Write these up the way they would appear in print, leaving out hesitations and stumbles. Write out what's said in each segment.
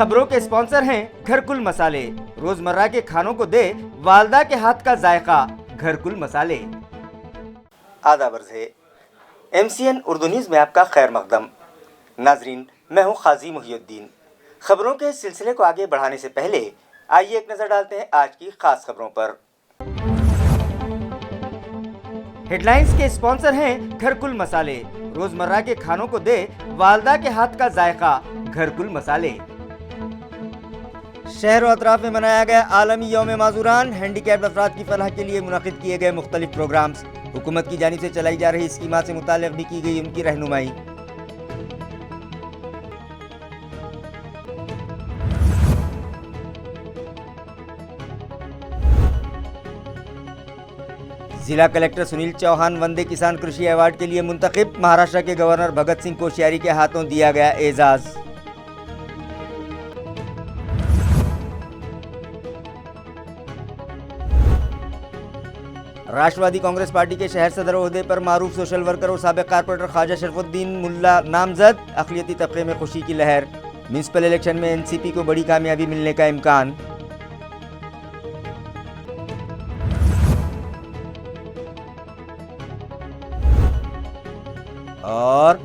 खबरों के स्पॉन्सर हैं घरकुल मसाले। रोजमर्रा के खानों को दे वालदा के हाथ का जायका, घरकुल मसाले। आदाब अर्ज़ है, MCN उर्दू न्यूज़ में आपका खैर मकदम। नाजरीन, मैं हूँ काजी मुहिउद्दीन। खबरों के सिलसिले को आगे बढ़ाने से पहले आइए एक नज़र डालते हैं आज की खास खबरों पर। हेडलाइंस के स्पॉन्सर हैं घरकुल मसाले। रोजमर्रा के खानों को दे वालदा के हाथ का जायका, घरकुल मसाले। शहर और अतराफ में मनाया गया आलमी यौम माजूरान। हैंडीकैप्ड अफराद की फलाह के लिए मुनक़िद किए गए मुख्तलिफ प्रोग्राम्स। हुकूमत की जानिब से चलाई जा रही स्कीमात से मुताल्लिक़ भी की गई उनकी रहनुमाई। जिला कलेक्टर सुनील चौहान वंदे किसान कृषि अवार्ड के लिए मुंतखब। महाराष्ट्र के गवर्नर भगत सिंह कोश्यारी के हाथों दिया गया एजाज। राष्ट्रवादी कांग्रेस पार्टी के शहर सदर ओहदे पर मारूफ सोशल वर्कर और साबिक कारपोरेटर ख्वाजा शरफुद्दीन मुल्ला नामजद। अक़लियती तबके में खुशी की लहर। म्यूनिसिपल इलेक्शन में NCP को बड़ी कामयाबी मिलने का इम्कान। और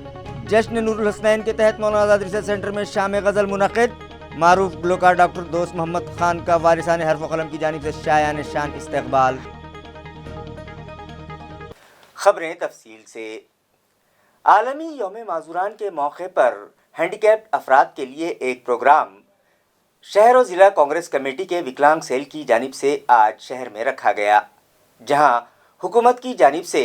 जश्न नूरुल हसनैन के तहत मौलाना आज़ाद रिसर्च सेंटर में शाम गज़ल मुनक़िद। मारूफ गुलकार डॉक्टर दोस्त मोहम्मद खान का वारिसाने हर्फ व कलम की जानिब से शायान शान इस्तक़बाल। खबरें तफसील से। आलमी यौम माजूरान के मौके पर हैंडीकैप्ड अफराद के लिए एक प्रोग्राम शहर और ज़िला कांग्रेस कमेटी के विकलांग सेल की जानिब से आज शहर में रखा गया, जहां हुकूमत की जानिब से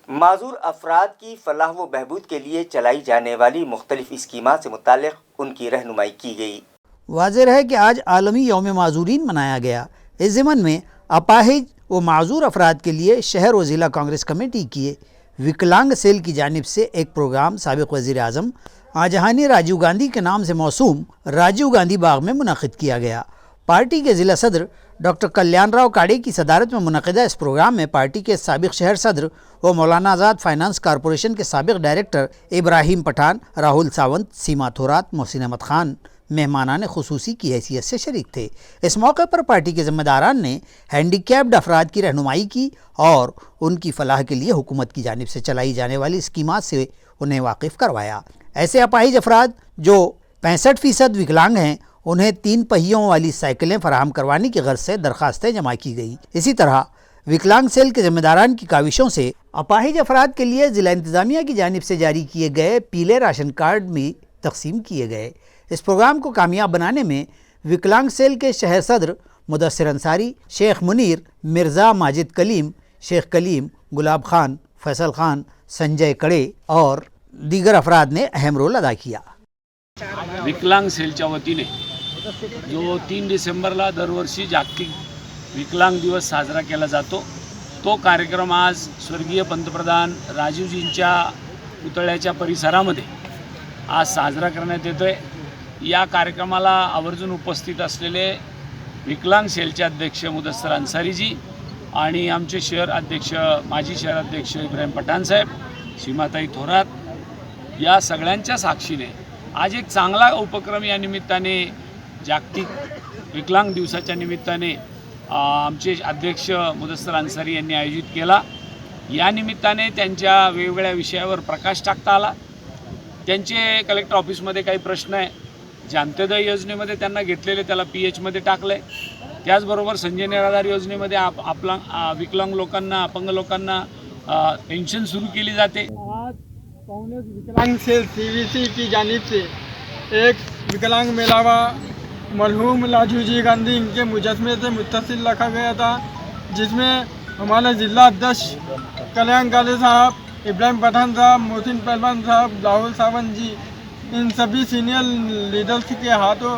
माजूर अफराद की फलाह व बहबूद के लिए चलाई जाने वाली मुख्तलिफ स्कीमात से मुताल्लिक़ उनकी रहनुमाई की गई। वाज़ेह है कि आज आलमी यौम माजूरीन मनाया गया। इस ज़िमन में अपाहिज व माजूर अफराद के लिए शहर व ज़िला कांग्रेस कमेटी की विकलांग सेल की जानिब से एक प्रोग्राम साबिक़ वज़ीर आज़म आजहानी राजीव गांधी के नाम से मौसूम राजीव गांधी बाग में मुनक़िद किया गया। पार्टी के ज़िला सदर डॉक्टर कल्याण राव काड़े की सदारत में मुनक़िदा इस प्रोग्राम में पार्टी के साबिक़ शहर सदर व मौलाना आज़ाद फाइनेंस कॉरपोरेशन के साबिक़ डायरेक्टर इब्राहिम पठान, राहुल सावंत, सीमा थोरात, मोहसिन अहमद खान मेहमानान ख़ुसूसी की हैसियत से शरीक थे। इस मौके पर पार्टी के ज़िम्मेदारान ने हैंडीकैप्ड अफराद की रहनुमाई की और उनकी फलाह के लिए हुकूमत की जानिब से चलाई जाने वाली स्कीमात से उन्हें वाकिफ़ करवाया। ऐसे अपाहिज अफराद जो 65% विकलांग हैं, उन्हें 3 पहियों वाली साइकिलें फराहम करवाने की गर्ज से दरख्वास्तें जमा की गई। इसी तरह विकलांग सेल के ज़िम्मेदारान की काविशों से अपाहिज अफराद के लिए ज़िला इंतज़ामिया की जानिब से जारी किए गए पीले राशन कार्ड भी तकसीम किए गए। इस प्रोग्राम को कामयाब बनाने में विकलांग सेल के शहर सदर मुदस्सिर अंसारी, शेख मुनीर, मिर्ज़ा माजिद कलीम, शेख कलीम, गुलाब खान, फैसल खान, संजय कड़े और दीगर अफराद ने अहम रोल अदा किया। विकलांग सेलच्या वतीने जो 3 डिसेंबरला दरवर्षी जागतिक विकलांग दिवस साजरा केला जातो, तो कार्यक्रम आज स्वर्गीय पंतप्रधान राजीवजींच्या पुतळ्याच्या परिसरामध्ये आज साजरा करण्यात येतोय। या कार्यक्रमाला आवर्जून उपस्थित असलेले विकलांग सेलचे अध्यक्ष मुदस्सिर अन्सारीजी आणि आमचे शहर अध्यक्ष माजी शहर अध्यक्ष इब्राहिम पठाण साहेब, सीमाताई थोरात, या सगळ्यांच्या साक्षीने आज एक चांगला उपक्रम या निमित्ताने जागतिक विकलांग दिवसाच्या निमित्ताने आमचे अध्यक्ष मुदस्सिर अन्सारी यांनी आयोजित केला। या निमित्ताने त्यांच्या वेगवेगळ्या विषयावर प्रकाश टाकता आला। त्यांचे कलेक्टर ऑफिसमध्ये काही प्रश्न आहे, जे अंत्योदय योजनेमध्ये त्यांना घेतलेले त्याला PH मध्ये टाकले। त्याचबरोबर संजय निराधार योजनेमध्ये आपला विकलांग लोकांना, अपंग लोकांना पेन्शन सुरू केली जाते। आज कांग्रेस विकलांग सेल CVC की जानिब से एक विकलांग मेलावा मरहूम राजीव गांधी इनके मुजस्मे से मुत्तसिल रखा गया था, जिसमें हमारे ज़िला अध्यक्ष कल्याण काले साहब, इब्राहिम पठान साहब, मोहसिन पहलवान साहब, राहुल सावंत जी, इन सभी सीनियर लीडर्स के हाथों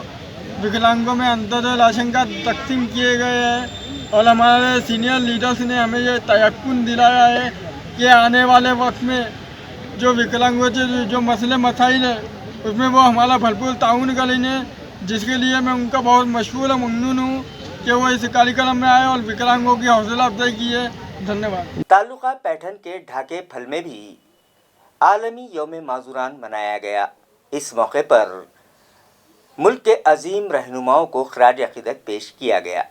विकलांगों में अंत्योदय राशन कार्ड तकसीम किए गए हैं। और हमारे सीनियर लीडर्स ने हमें ये तयक्कुन दिलाया है कि आने वाले वक्त में जो विकलांगों के जो मसले मसाइल है उसमें वो हमारा भरपूर ताउन करेंगे, जिसके लिए मैं उनका बहुत मशहूर और ममनून हूँ कि वो इस कार्यक्रम में आए और विकलांगों की हौसला अफजाई की है। धन्यवाद। तालुका पैठन के ढाके फल में भी आलमी यौम माजूरान मनाया गया। इस मौके पर ملک کے عظیم رہنماؤں کو خراج عقیدت پیش کیا گیا۔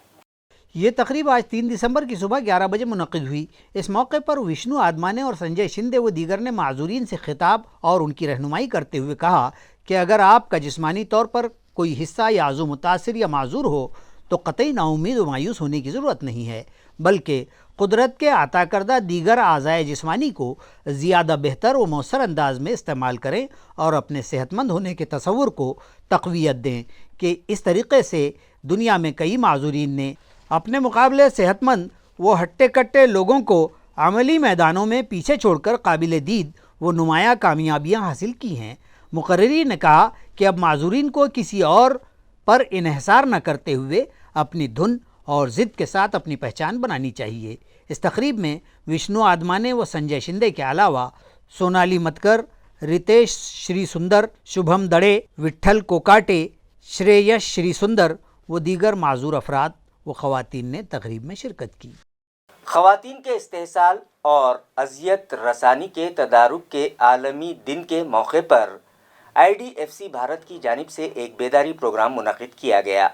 یہ تقریب آج 3 دسمبر کی صبح 11 بجے منعقد ہوئی۔ اس موقع پر وشنو آدمانے اور سنجے شندے و دیگر نے معذورین سے خطاب اور ان کی رہنمائی کرتے ہوئے کہا کہ اگر آپ کا جسمانی طور پر کوئی حصہ یا عضو متاثر یا معذور ہو تو قطعی نا امید و مایوس ہونے کی ضرورت نہیں ہے، بلکہ قدرت کے عطا کردہ دیگر اعضائے جسمانی کو زیادہ بہتر و مؤثر انداز میں استعمال کریں اور اپنے صحت مند ہونے کے تصور کو تقویت دیں کہ اس طریقے سے دنیا میں کئی معذورین نے اپنے مقابلے صحت مند وہ ہٹے کٹے لوگوں کو عملی میدانوں میں پیچھے چھوڑ کر قابل دید وہ نمایاں کامیابیاں حاصل کی ہیں۔ مقررین نے کہا کہ اب معذورین کو کسی اور پر انحصار نہ کرتے ہوئے اپنی دھن اور ضد کے ساتھ اپنی پہچان بنانی چاہیے۔ اس تقریب میں وشنو آدمانے و سنجے شندے کے علاوہ سونالی متکر، ریتیش شری سندر، شبھم دڑے، وٹھل کوکاٹے، شرییش شری سندر و دیگر معذور افراد و خواتین نے تقریب میں شرکت کی۔ خواتین کے استحصال اور اذیت رسانی کے تدارک کے عالمی دن کے موقع پر IDFC بھارت کی جانب سے ایک بیداری پروگرام منعقد کیا گیا۔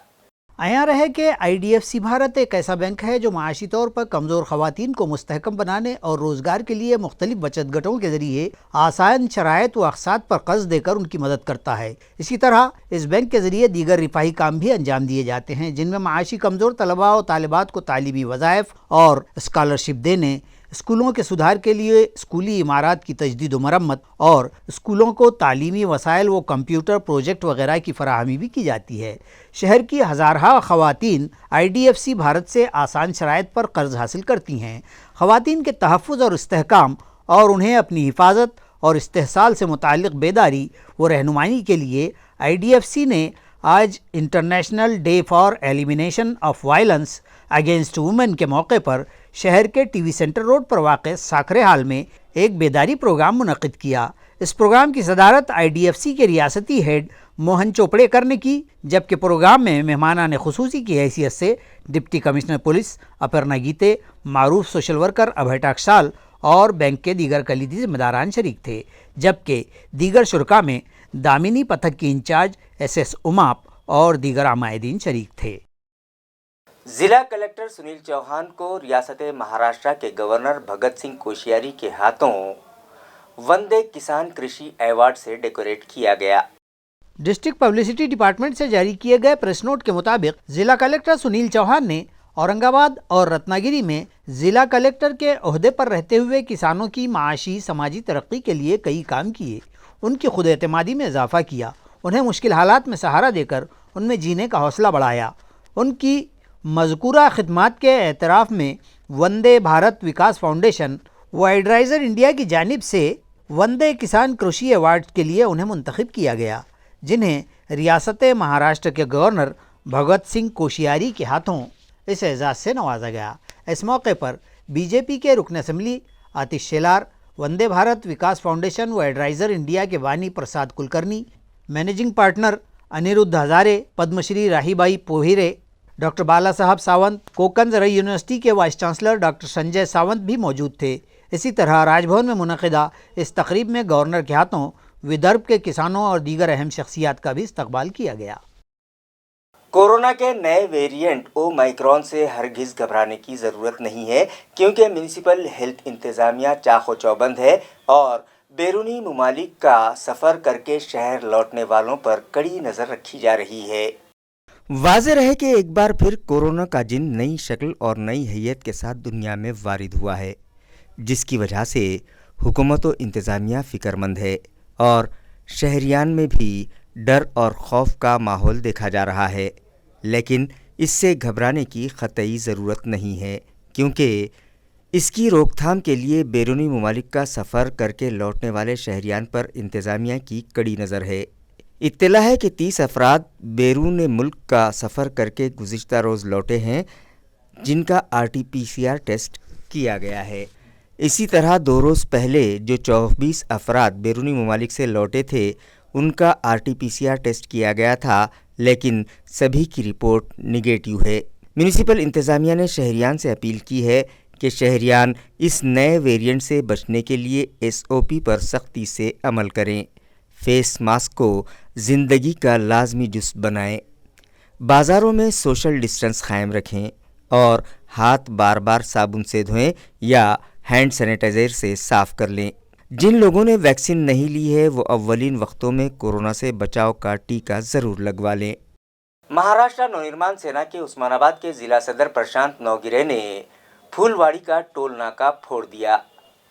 عیاں رہے کہ IDFC بھارت ایک ایسا بینک ہے جو معاشی طور پر کمزور خواتین کو مستحکم بنانے اور روزگار کے لیے مختلف بچت گٹوں کے ذریعے آسان شرائط و اقساط پر قرض دے کر ان کی مدد کرتا ہے۔ اسی طرح اس بینک کے ذریعے دیگر رفاہی کام بھی انجام دیے جاتے ہیں، جن میں معاشی کمزور طلباء و طالبات کو تعلیمی وظائف اور اسکالرشپ دینے، اسکولوں کے سدھار کے لیے اسکولی عمارات کی تجدید و مرمت اور اسکولوں کو تعلیمی وسائل و کمپیوٹر پروجیکٹ وغیرہ کی فراہمی بھی کی جاتی ہے۔ شہر کی ہزارہا خواتین IDFC بھارت سے آسان شرائط پر قرض حاصل کرتی ہیں۔ خواتین کے تحفظ اور استحکام اور انہیں اپنی حفاظت اور استحصال سے متعلق بیداری و رہنمائی کے لیے IDFC نے آج international day for elimination of violence against women کے موقع پر شہر کے ٹی وی سینٹر روڈ پر واقع ساکھرے ہال میں ایک بیداری پروگرام منعقد کیا۔ اس پروگرام کی صدارت IDFC کے ریاستی ہیڈ موہن چوپڑے کر نے کی، جبکہ پروگرام میں مہمانان خصوصی کی حیثیت سے ڈپٹی کمشنر پولیس اپرنا گیتے، معروف سوشل ورکر ابھے ٹاکسال اور بینک کے دیگر کلیدی ذمہ داران شریک تھے، جبکہ دیگر شرکاء میں دامنی پتھک کی انچارج SS اماپ اور دیگر عمائدین شریک تھے۔ ضلع کلکٹر سنیل چوہان کو ریاست مہاراشٹر کے گورنر بھگت سنگھ کوشیاری کے ہاتھوں وندے کسان کرشی ایوارڈ سے ڈیکوریٹ کیا گیا۔ ڈسٹرکٹ پبلسٹی ڈپارٹمنٹ سے جاری کیے گئے پریس نوٹ کے مطابق ضلع کلکٹر سنیل چوہان نے اورنگ آباد اور رتنا گیری میں ضلع کلکٹر کے عہدے پر رہتے ہوئے کسانوں کی معاشی سماجی ترقی کے لیے کئی کام کیے، ان کی خود اعتمادی میں اضافہ کیا، انہیں مشکل حالات میں سہارا دے کر ان میں جینے کا حوصلہ بڑھایا۔ ان کی مذکورہ خدمات کے اعتراف میں وندے بھارت وکاس فاؤنڈیشن و ایڈرائزر انڈیا کی جانب سے وندے کسان کرشی ایوارڈ کے لیے انہیں منتخب کیا گیا، جنہیں ریاست مہاراشٹر کے گورنر بھگت سنگھ کوشیاری کے ہاتھوں اس اعزاز سے نوازا گیا۔ اس موقع پر BJP کے رکن اسمبلی آتش شیلار، وندے بھارت وکاس فاؤنڈیشن و ایڈرائزر انڈیا کے بانی Prasad Kulkarni, managing partner Aniruddh Hazare, Padma Shri Rahi Bai Pohere, doctor Bala Sahab Sawant, Konkan زرعی یونیورسٹی کے vice chancellor doctor Sanjay Sawant بھی موجود تھے۔ اسی طرح راج بھون میں منعقدہ اس تقریب میں گورنر کے ہاتھوں ودربھ کے کسانوں اور دیگر اہم شخصیات کا بھی استقبال کیا گیا۔ کورونا کے نئے ویریئنٹ اومائکرون سے ہرگز گھبرانے کی ضرورت نہیں ہے، کیونکہ میونسپل ہیلتھ انتظامیہ چاق و چوبند ہے اور بیرونی ممالک کا سفر کر کے شہر لوٹنے والوں پر کڑی نظر رکھی جا رہی ہے۔ واضح رہے کہ ایک بار پھر کورونا کا جن نئی شکل اور نئی حیت کے ساتھ دنیا میں وارد ہوا ہے، جس کی وجہ سے حکومت و انتظامیہ فکر مند ہے اور شہریان میں بھی ڈر اور خوف کا ماحول دیکھا جا رہا ہے، لیکن اس سے گھبرانے کی قطعی ضرورت نہیں ہے، کیونکہ اس کی روک تھام کے لیے بیرونی ممالک کا سفر کر کے لوٹنے والے شہریان پر انتظامیہ کی کڑی نظر ہے۔ اطلاع ہے کہ 30 افراد بیرون ملک کا سفر کر کے گزشتہ روز لوٹے ہیں، جن کا RT-PCR ٹیسٹ کیا گیا ہے۔ اسی طرح 2 روز پہلے جو 24 افراد بیرونی ممالک سے لوٹے تھے، ان کا RT-PCR ٹیسٹ کیا گیا تھا، لیکن سبھی کی رپورٹ نگیٹو ہے۔ میونسپل انتظامیہ نے شہریان سے اپیل کی ہے کہ شہریان اس نئے ویریئنٹ سے بچنے کے لیے SOP پر سختی سے عمل کریں۔ फेस मास्क को ज़िंदगी का लाजमी जुज़ बनाएं, बाज़ारों में सोशल डिस्टेंस कायम रखें और हाथ बार बार साबुन से धोएं या हैंड सैनिटाइज़र से साफ़ कर लें। जिन लोगों ने वैक्सीन नहीं ली है वो अव्वलीन वक्तों में कोरोना से बचाव का टीका ज़रूर लगवा लें। महाराष्ट्र नवनिर्माण सेना के उस्मानाबाद के ज़िला सदर प्रशांत नौगिरे ने फूलवाड़ी का टोल नाका फोड़ दिया,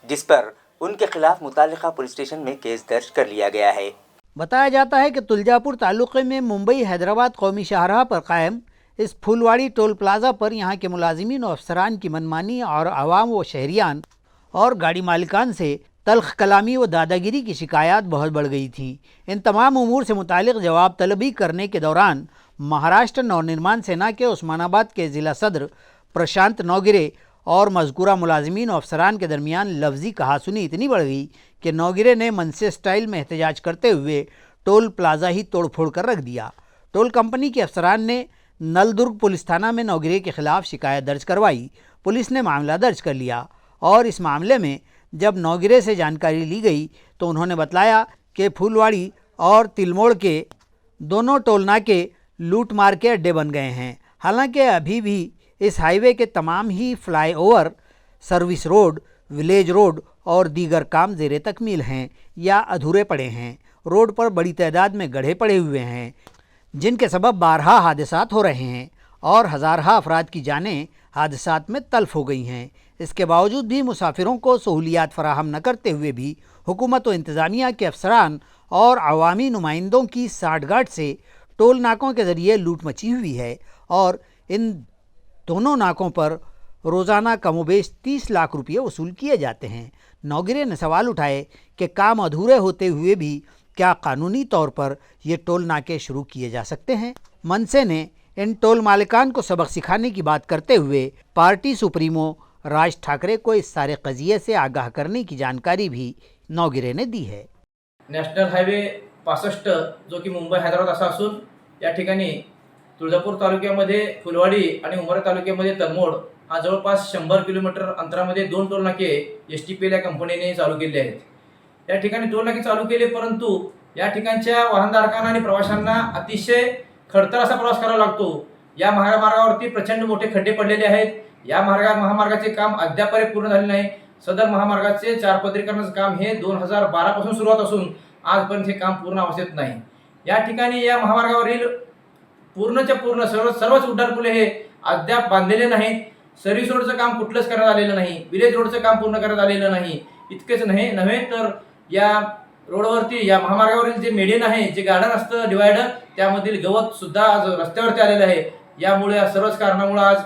जिस पर उनके खिलाफ मुतालिका पुलिस स्टेशन में केस दर्ज कर लिया गया है। बताया जाता है कि तुलजापुर तालुक़े में मुंबई हैदराबाद कौमी शाहराह पर कायम इस फूलवाड़ी टोल प्लाज़ा पर यहाँ के मुलाजिमीन और अफसरान की मनमानी और आवाम व शहरियान और गाड़ी मालिकान से तल्ख कलामी व दादागिरी की शिकायत बहुत बढ़ गई थी। इन तमाम उमूर से मुतालिक जवाब तलबी करने के दौरान महाराष्ट्र नवनिर्माण सेना के उस्मानाबाद के ज़िला सदर प्रशांत नौगिरे और मज़कूरा मुलाजिमीन और अफसरान के दरमियान लफ्ज़ी कहासुनी इतनी बढ़ गई कि नौगिरे ने मनसे स्टाइल में एहतजाज करते हुए टोल प्लाज़ा ही तोड़ फोड़ कर रख दिया। टोल कंपनी के अफसरान ने नलदुर्ग पुलिस थाना में नौगिरे के खिलाफ शिकायत दर्ज करवाई। पुलिस ने मामला दर्ज कर लिया और इस मामले में जब नौगिरे से जानकारी ली गई तो उन्होंने बतलाया कि फूलवाड़ी और तिलमोड़ के दोनों टोल नाके लूट मार के अड्डे बन गए हैं। हालांकि अभी भी इस हाईवे के तमाम ही flyover, service road, village road और दीगर काम ज़ेरे तकमील हैं या अधूरे पड़े हैं। रोड पर बड़ी तादाद में गड्ढे पड़े हुए हैं जिनके सबब बारहा हादसात हो रहे हैं और हज़ारहा अफराद की जानें हादसात में तल्फ हो गई हैं। इसके बावजूद भी मुसाफिरों को सहूलियात फराहम न करते हुए भी हुकूमत व इंतज़ामिया के अफसरान और अवामी नुमाइंदों की साठगांठ से टोल नाकों के ज़रिए लूट मची हुई है और इन दोनों नाकों पर रोज़ाना कमोबेश 30 लाख रुपये वसूल किए जाते हैं। नौगिरे ने सवाल उठाए कि काम अधूरे होते हुए भी क्या कानूनी तौर पर ये टोल नाके शुरू किए जा सकते हैं। मनसे ने इन टोल मालिकान को सबक सिखाने की बात करते हुए पार्टी सुप्रीमो राज ठाकरे को इस सारे कज़िये से आगाह करने की जानकारी भी नौगिरे ने दी है। नॅशनल हायवे 65 जो की मुंबई हैदराबाद असा असून या ठिकाणी तुळजापूर तालुक्यामध्ये फुलवाडी आणि उमरा तालुक्यामध्ये तलमोड हा जवळपास 100 किलोमीटर अंतरामध्ये 2 टोल नाके एसटीपीएल या कंपनीने चालू केले आहेत। या ठिकाणी टोल नाके चालू केले, परंतु या ठिकाणच्या वाहनधारकांना आणि प्रवाशांना अतिशय खडतर असा प्रवास करावा लागतो। या महामार्गावरती प्रचंड मोठे खड्डे पडलेले आहेत। या महामार्गाचे काम अद्यापही पूर्ण झाले नाही। सदर महामार्गाचे 4 पदरीकरणाचे काम हे 2012 पासून सुरुवात असून आजपर्यंत हे काम पूर्ण अवस्थेत नाही। या ठिकाणी या महामार्गावरील पूर्णच्या पूर्ण सर्वच उड्डाणपुले हे अद्याप बांधलेले नाहीत। सर्व्हिस रोडचं काम कुठलंच करण्यात आलेलं नाही। विलेज रोडचं काम पूर्ण करण्यात आलेलं नाही। इतकेच नव्हे तर या रोडवरती या महामार्गावरील जे मेडियन आहे, जे गार्डन असतं डिवायडर, त्यामधील गवत सुद्धा आज रस्त्यावरती आलेलं आहे। यामुळे या सर्वच कारणामुळे आज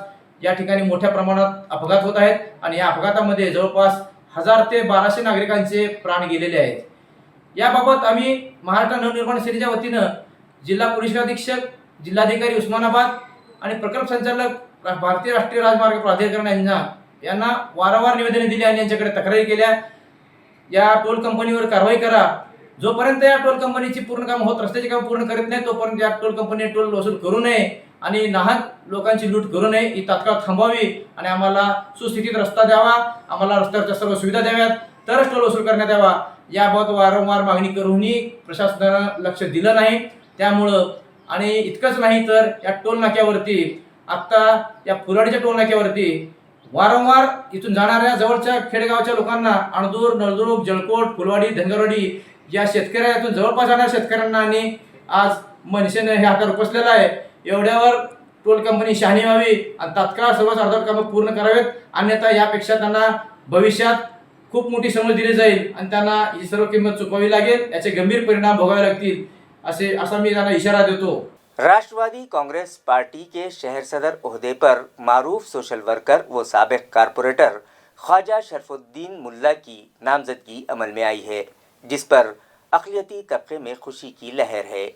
या ठिकाणी मोठ्या प्रमाणात अपघात होत आहेत आणि या अपघातामध्ये जवळपास 1000 ते 1200 नागरिकांचे प्राण गेलेले आहेत। याबाबत आम्ही महाराष्ट्र नवनिर्माण सेनेच्या वतीनं जिल्हा पोलीस अधीक्षक, जिल्हाधिकारी उस्मानाबाद आणि प्रकल्प संचालक भारतीय राष्ट्रीय राजमार्ग प्राधिकरण यांना वारंवार निवेदने दिली आणि यांच्याकडे तक्रारी केल्या। या टोल कंपनीवर कारवाई करा। जोपर्यंत या टोल कंपनीची पूर्ण काम होत, रस्त्याचे काम पूर्ण करत नाही, तोपर्यंत या टोल कंपनीने टोल वसूल करू नये आणि नाहक लोकांची लूट करू नये, ही तात्काळ थांबवावी आणि आम्हाला सुस्थितीत रस्ता द्यावा, आम्हाला रस्त्यावरच्या सर्व सुविधा द्याव्यात, तरच टोल वसूल करण्यात यावा। याबाबत वारंवार मागणी करूनही प्रशासनानं लक्ष दिलं नाही। त्यामुळं आणि इतकंच नाही तर या टोल नाक्यावरती आता या फुलवाडीच्या टोल नाक्यावरती वारंवार इथून जाणाऱ्या जवळच्या खेडेगावच्या लोकांना अणदूर, नळदुर्ग, जळकोट, फुलवाडी, धनगरवाडी या शेतकऱ्यातून जवळपास जाणाऱ्या शेतकऱ्यांना आणि आज मनसेने हे हातात उपसलेला आहे। एवढ्यावर टोल कंपनी शहाणी व्हावी आणि तात्काळ सर्वच अर्धवट कामं पूर्ण करावेत, अन्यथा यापेक्षा त्यांना भविष्यात खूप मोठी समज दिली जाईल आणि त्यांना ही सर्व किंमत चुकवावी लागेल। याचे गंभीर परिणाम भोगावे लागतील असा मी त्यांना इशारा देतो। राष्ट्रवादी कांग्रेस पार्टी के शहर सदर ओहदे पर मारूफ सोशल वर्कर व साबिक कारपोरेटर ख्वाजा शरफुद्दीन मुल्ला की नामजदगी अमल में आई है, जिस पर अक़लियती तबके में खुशी की लहर है।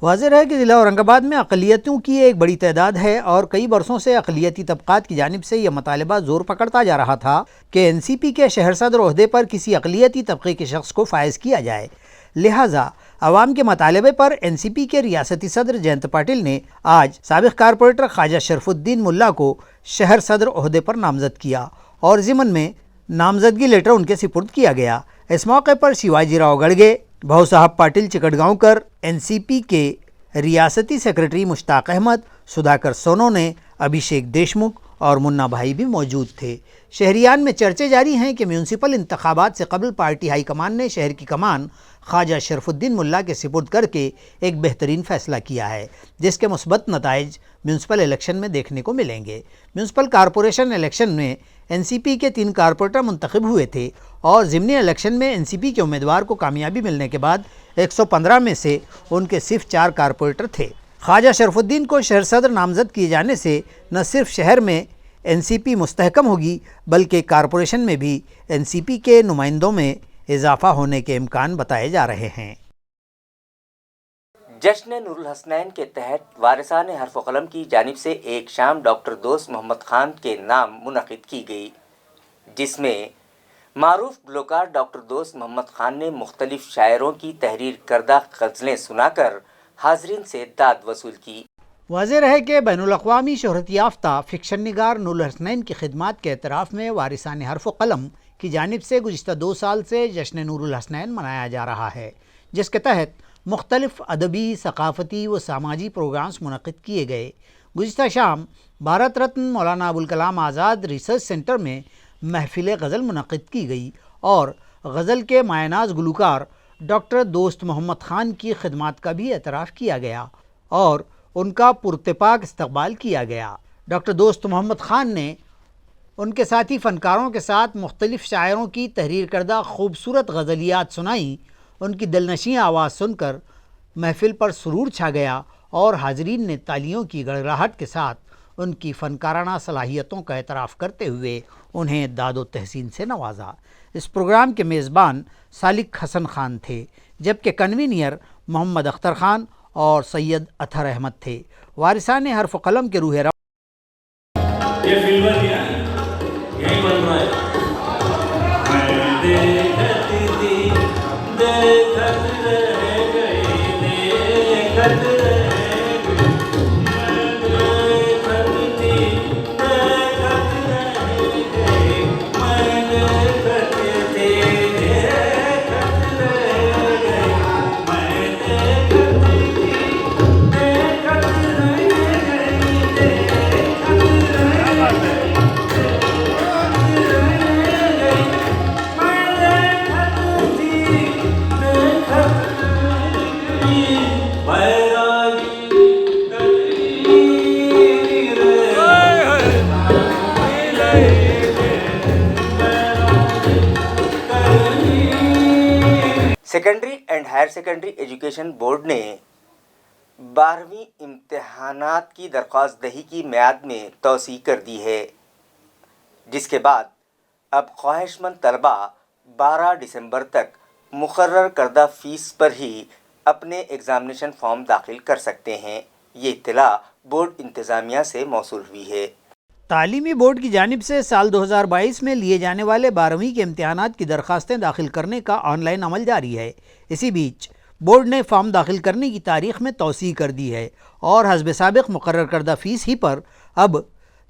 वाज़ेह है कि ज़िला औरंगाबाद में अक़लियतों की एक बड़ी तादाद है और कई बरसों से अक़लियती तबक़ात की जानिब से यह मुतालबा ज़ोर पकड़ता जा रहा था कि एनसीपी के शहर सदर ओहदे पर किसी अक़लियती तबक़े के शख्स को फ़ाइज़ किया जाए। लिहाजा अवाम के मुतालबे पर एनसीपी के रियासती सदर जयंत पाटिल ने आज साबिक़ कारपोरेटर ख्वाजा शरफुद्दीन मुल्ला को शहर सदर ओहदे पर नामज़द किया और ज़िमन में नामज़दगी लेटर उनके सिपुर्द किया गया। इस मौके पर शिवाजी राव गड़गे, भाऊ साहब पाटिल चिकटगांवकर, एनसीपी के रियासती सेक्रेटरी मुश्ताक अहमद, सुधाकर सोनोने, अभिषेक देशमुख और मुन्ना भाई भी मौजूद थे। शहरियान में चर्चे जारी हैं कि म्यूनसिपल इंतखाबात से कबल पार्टी हाईकमान ने शहर की कमान ख्वाजा शरफुद्दीन मुल्ला के सिपुर्द करके एक बेहतरीन फैसला किया है, जिसके मुस्बत नताइज म्यूनसिपल इलेक्शन में देखने को मिलेंगे। म्यूनसिपल कॉरपोरेशन इलेक्शन में एनसीपी के 3 कारपोरेटर मुंतखब हुए थे और ज़िमनी इलेक्शन में एनसीपी के उम्मीदवार को कामयाबी मिलने के बाद 115 में से उनके सिर्फ 4 कारपोरेटर थे। ख्वाजा शरफुद्दीन को शहर सदर नामजद किए जाने से न सिर्फ शहर में एनसीपी मुस्तहकम होगी, बल्कि कारपोरेशन में भी एनसीपी के नुमाइंदों में इजाफा होने के इम्कान बताए जा रहे हैं। जश्न नूरुल हसनैन के तहत वारिसान हर्फ कलम की जानिब से एक शाम डॉक्टर दोस्त मोहम्मद खान के नाम मुनक़िद की गई, जिसमें मारूफ गुलकार डॉक्टर दोस्त मोहम्मद खान ने मुख्तलिफ शायरों की तहरीर करदा गज़लें सुनाकर हाज़रीन से दाद वसूल की। वाज़ेह रहे कि बैनुल-अक़वामी शोहरत याफ्ता फ़िक्शन निगार नूरुल हसनैन की खिदमात के एतराफ़ में वारिसान हर्फ कलम की जानिब से गुज़िश्ता 2 साल से जश्न नूरुल हसनैन मनाया जा रहा है, जिसके तहत मुख्तलिफ़ अदबी, सक़ाफ़ती व सामाजी प्रोग्राम्स मुनक़िद किए गए। गुज़िश्ता शाम भारत रत्न मौलाना अबुल कलाम आज़ाद रिसर्च सेंटर में महफ़िल गज़ल मुनक़िद की गई और गज़ल के मायनाज़ गुलकार डॉक्टर दोस्त मोहम्मद खान की खिदमात का भी एतराफ़ किया गया और उनका पुरतपाक इस्तक़बाल किया गया। डॉक्टर दोस्त मोहम्मद खान ने उनके साथी फ़नकारों के साथ मुख्तलिफ़ शायरों की तहरीर करदा खूबसूरत गज़लियात सुनाई। उनकी दिलनशी आवाज़ सुनकर महफ़िल पर सुरूर छा गया और हाज़रीन ने तालियों की गड़गड़ाहट के साथ उनकी फ़नकाराना सलाहियतों का एतराफ़ करते हुए उन्हें दादो तहसीन से नवाजा। इस प्रोग्राम के मेज़बान सालिक हसन खान थे, जबकि कन्वीनियर मोहम्मद अख्तर खान और सैयद अतहर अहमद थे। वारिसान हर्फ कलम के रूह ये फिल्म यही बन रहा है। देखती थी, देखत रह गई, देखत रह गई, मैं देखती थी, देखत रह गई, मैं देखती थी, देखत रह गई, मैं देखती थी, देखत रह गई, देखत रह गई। Secondary and higher secondary education board ने 12वीं इम्तहानात की दरख्वास्त दही की मियाद में तोसी कर दी है, जिसके बाद अब ख्वाहिशमंद तलबा 12 दिसंबर तक मुकर्रर करदा फ़ीस पर ही अपने एग्ज़ामिनेशन फॉर्म दाखिल कर सकते हैं। ये इत्तला बोर्ड इंतज़ामिया से मौसूल हुई है। तालीमी बोर्ड की जानिब से साल 2022 में लिए जाने वाले 12वीं के इम्तहानात की दरख्वास्तें दाखिल करने का ऑनलाइन अमल जारी है। इसी बीच बोर्ड ने फॉर्म दाखिल करने की तारीख़ में तौसी कर दी है और हस्ब साबिक़ मुकर्रर करदा फ़ीस ही पर अब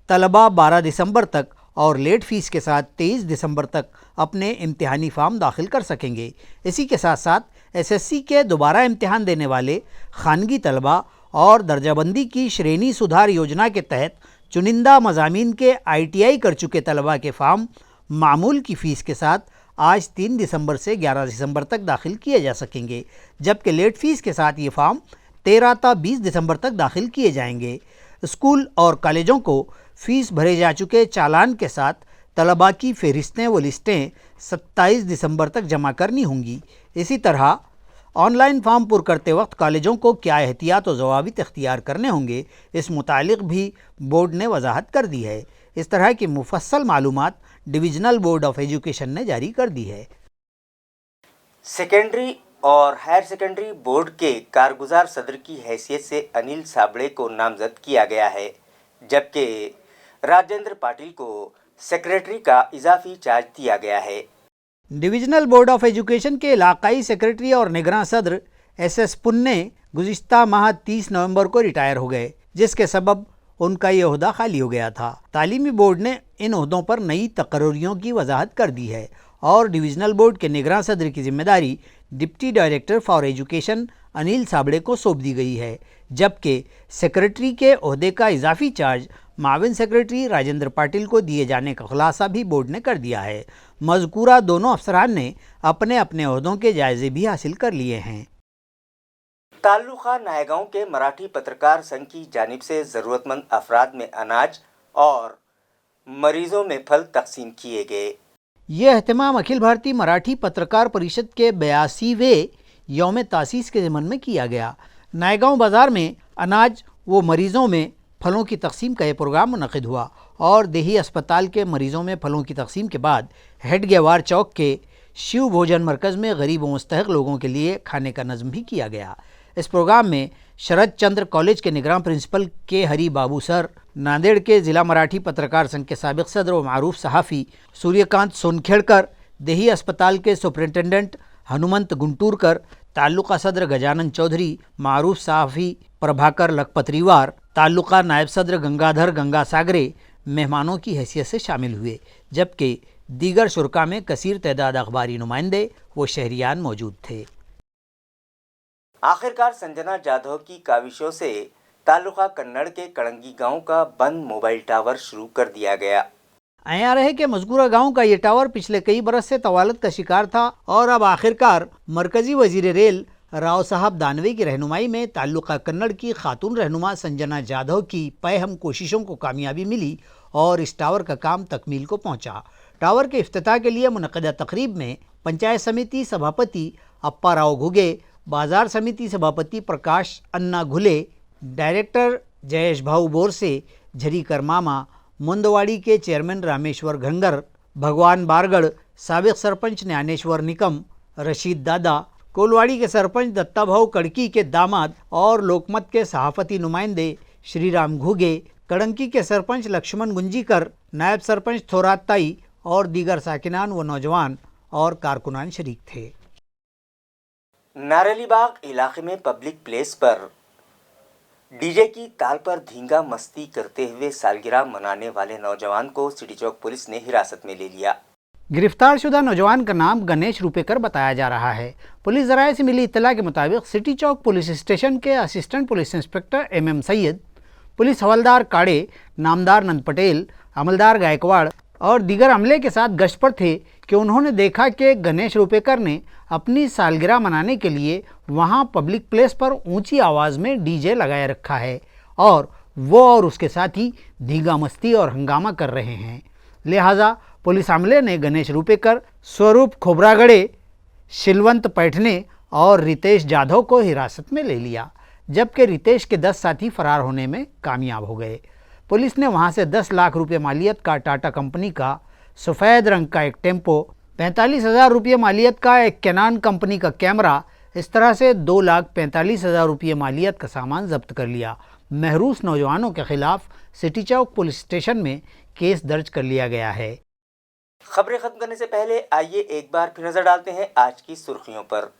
तलबा 12 दिसंबर तक और लेट फ़ीस के साथ 23 दिसंबर तक अपने इम्तिहानी फ़ार्म दाखिल कर सकेंगे। इसी के साथ साथ एसएससी के दोबारा इम्तिहान देने वाले खानगी तलबा और दर्जाबंदी की श्रेणी सुधार योजना के तहत चुनिंदा मज़ामीन के ITI कर चुके तलबा के फ़ार्म मामूल की फ़ीस के साथ आज 3 दिसंबर से 11 दिसंबर तक दाखिल किए जा सकेंगे, जबकि लेट फ़ीस के साथ ये फ़ार्म 13 ta 20 दिसंबर तक दाखिल किए जाएंगे। स्कूल और कॉलेजों को फ़ीस भरे जा चुके चालान के साथ तलबा की फ़हरिस्तें व लिस्टें 27 दिसंबर तक जमा करनी होंगी। इसी तरह ऑनलाइन फॉर्म पुर करते वक्त कॉलेजों को क्या एहतियात व ज़वाबित इख्तियार करने होंगे, इस मुतालिक भी बोर्ड ने वजाहत कर दी है। इस तरह की मुफस्सल मालूमात डिविजनल बोर्ड ऑफ एजुकेशन ने जारी कर दी है। सेकेंडरी और हायर सेकेंडरी बोर्ड के कारगुजार सदर की हैसियत से अनिल साबड़े को नामजद किया गया है, जबकि राजेंद्र पाटिल को सेक्रेटरी का इजाफी चार्ज दिया गया है। डिविजनल बोर्ड ऑफ एजुकेशन के इलाकाई सेक्रेटरी और निगरान सदर SS पुन्ने गुज़िश्ता माह 30 नवंबर को रिटायर हो गए, जिसके सबब उनका ये ओहदा खाली हो गया था। तालीमी बोर्ड ने इन ओहदों पर नई तकर्रियों की वजाहत कर दी है और डिविजनल बोर्ड के निगरान सदर की जिम्मेदारी deputy director for education Anil Sabade को सौंप दी गई है, जबकि सेक्रेटरी के ओहदे का इजाफी चार्ज माविन सेक्रेटरी राजेंद्र पाटिल को दिए जाने का खुलासा भी बोर्ड ने कर दिया है। मज़कूरा दोनों अफसरान ने अपने अपने ओहदों के जायजे भी हासिल कर लिए हैं। ताल्लुका नायगांव के मराठी पत्रकार संघ की जानिब से ज़रूरतमंद अफराद में अनाज और मरीजों में फल तकसीम किए गए। यह अहतमाम अखिल भारतीय मराठी पत्रकार परिषद के 82वें यौम तासीस के ज़मन में किया गया। नायगांव बाज़ार में अनाज व मरीज़ों में फलों की तकसीम का यह प्रोग्राम मुनक़िद हुआ और देही अस्पताल के मरीज़ों में फलों की तकसीम के बाद हेडगेवार चौक के शिव भोजन मरकज़ में गरीब व मुस्तहक़ लोगों के लिए खाने का नज़्म भी किया गया। इस प्रोग्राम में शरद चंद्र कॉलेज के निगरान प्रिंसिपल के हरी बाबू सर, नांदेड़ के ज़िला मराठी पत्रकार संघ के साबिक़ सदर व मारूफ सहाफ़ी सूर्यकांत सोनखेड़कर, देही अस्पताल के सुपरिटेंडेंट हनुमंत गुंटूरकर, ताल्लुका सदर गजानन चौधरी, मारूफ सहाफ़ी प्रभाकर लखपतरीवार, ताल्लुका नायब सदर गंगाधर गंगासागरे मेहमानों की हैसियत से शामिल हुए, जबकि दीगर शुरका में कसीर तादाद अखबारी नुमाइंदे व शहरियान मौजूद थे। आखिरकार संजना जाधव की काविशों से ताल्लुका कन्नड़ के कड़ंगी गांव का बंद मोबाइल टावर शुरू कर दिया गया। आया रहे कि मज़कूरा गांव का ये टावर पिछले कई बरस से तवालत का शिकार था और अब आखिरकार मरकज़ी वज़ीर रेल राव साहब दानवे की रहनुमाई में ताल्लुका कन्नड़ की खातून रहनुमा संजना जाधव की पैहम कोशिशों को कामयाबी मिली और इस टावर का काम तकमील को पहुंचा। टावर के इफ्तिताह के लिए मुनक़दा तकरीब में पंचायत समिति सभापति अप्पा राव घुगे, बाज़ार समिति सभापति प्रकाश अन्ना घुले, डायरेक्टर जयेश भाऊ बोरसे, झरीकर मामा, मुंदवाड़ी के चेयरमैन रामेश्वर घंगर, भगवान बारगढ़, साबिक़ सरपंच ज्ञानेश्वर निकम, रशीद दादा, कोलवाड़ी के सरपंच दत्ता भाऊ कड़की के दामाद और लोकमत के सहाफ़ती नुमाइंदे श्रीराम घुगे, कड़ंकी के सरपंच लक्ष्मण गुंजीकर, नायब सरपंच थोरात ताई और दीगर साकिनान व नौजवान और कारकुनान शरीक थे। नारेली बाग इलाके में पब्लिक प्लेस पर डीजे की ताल पर धींगा मस्ती करते हुए सालगिरह मनाने वाले नौजवान को सिटी चौक पुलिस ने हिरासत में ले लिया। गिरफ्तार शुदा नौजवान का नाम गणेश रुपेकर बताया जा रहा है। पुलिस ज़राए से मिली इत्तला के मुताबिक सिटी चौक पुलिस स्टेशन के assistant police inspector MM Syed, police हवलदार काड़े, नामदार नंद पटेल, अमलदार गायकवाड़ और दीगर अमले के साथ गश्त पर थे कि उन्होंने देखा कि गणेश रुपेकर ने अपनी सालगिरह मनाने के लिए वहां पब्लिक प्लेस पर ऊंची आवाज़ में डीजे लगाए रखा है और वो और उसके साथी धींगा मस्ती और हंगामा कर रहे हैं। लिहाजा पुलिस अमले ने गणेश रुपेकर, स्वरूप खोबरागड़े, शिलवंत पैठने और रितेश जाधव को हिरासत में ले लिया, जबकि रितेश के 10 साथी फरार होने में कामयाब हो गए। पुलिस ने वहां से 10 लाख रुपये मालियत का टाटा कंपनी का सफ़ेद रंग का एक टेम्पो, 45,000 रुपये मालियत का एक कैनान कंपनी का कैमरा, इस तरह से 2,45,000 रुपये मालियत का सामान जब्त कर लिया। महरूस नौजवानों के खिलाफ सिटी चौक पुलिस स्टेशन में केस दर्ज कर लिया गया है। खबरें खत्म करने से पहले आइए एक बार फिर नजर डालते हैं आज की सुर्खियों पर।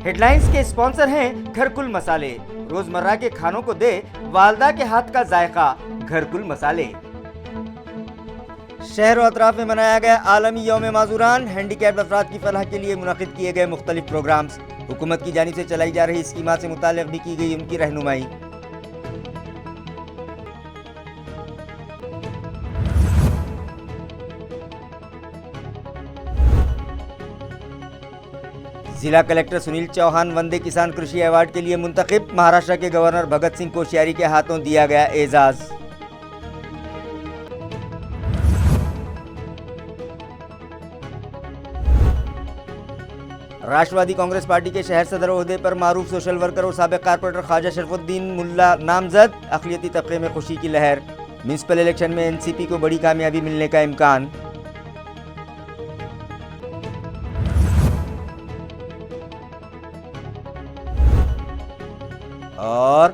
हेडलाइंस के स्पॉन्सर हैं घरकुल मसाले, रोजमर्रा के खानों को दे वालदा के हाथ का जायका, घरकुल मसाले। शहर और अतराफ में मनाया गया आलमी यौम माजूरान, हैंडीकैप्ड अफराद की फलाह के लिए मुनक़िद किए गए मुख्तलिफ प्रोग्राम्स, हुकूमत की जानिब से चलाई जा रही स्कीमात से मुताल्लिक़ भी की गई उनकी रहनुमाई। जिला कलेक्टर सुनील चौहान वंदे किसान कृषि अवार्ड के लिए मुंतखब, महाराष्ट्र के गवर्नर भगत सिंह कोश्यारी के हाथों दिया गया एजाज। राष्ट्रवादी कांग्रेस पार्टी के शहर सदर ओहदे पर मारूफ सोशल वर्कर और साबिक़ कारपोरेटर ख्वाजा शरफुद्दीन मुल्ला नामजद, अक़लियती तबके में खुशी की लहर, म्यूनसिपल इलेक्शन में NCP को बड़ी कामयाबी मिलने का इम्कान। और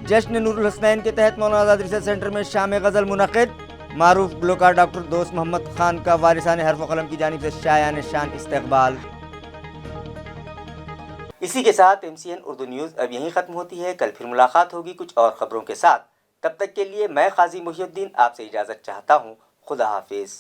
जश्न नूरुल हसनैन के तहत मौलाना आज़ाद रिसर्च सेंटर में शाम गज़ल मुनक़िद, मारूफ गुलकार डॉक्टर दोस्त मोहम्मद खान का वारिसान हर्फ व कलम की जानिब से शायान शान इस्तक़बाल। इसी के साथ MCN उर्दू न्यूज़ अब यहीं ख़त्म होती है। कल फिर मुलाकात होगी कुछ और ख़बरों के साथ। तब तक के लिए मैं क़ाज़ी मुहिउद्दीन आपसे इजाज़त चाहता हूँ। खुदा हाफिज़।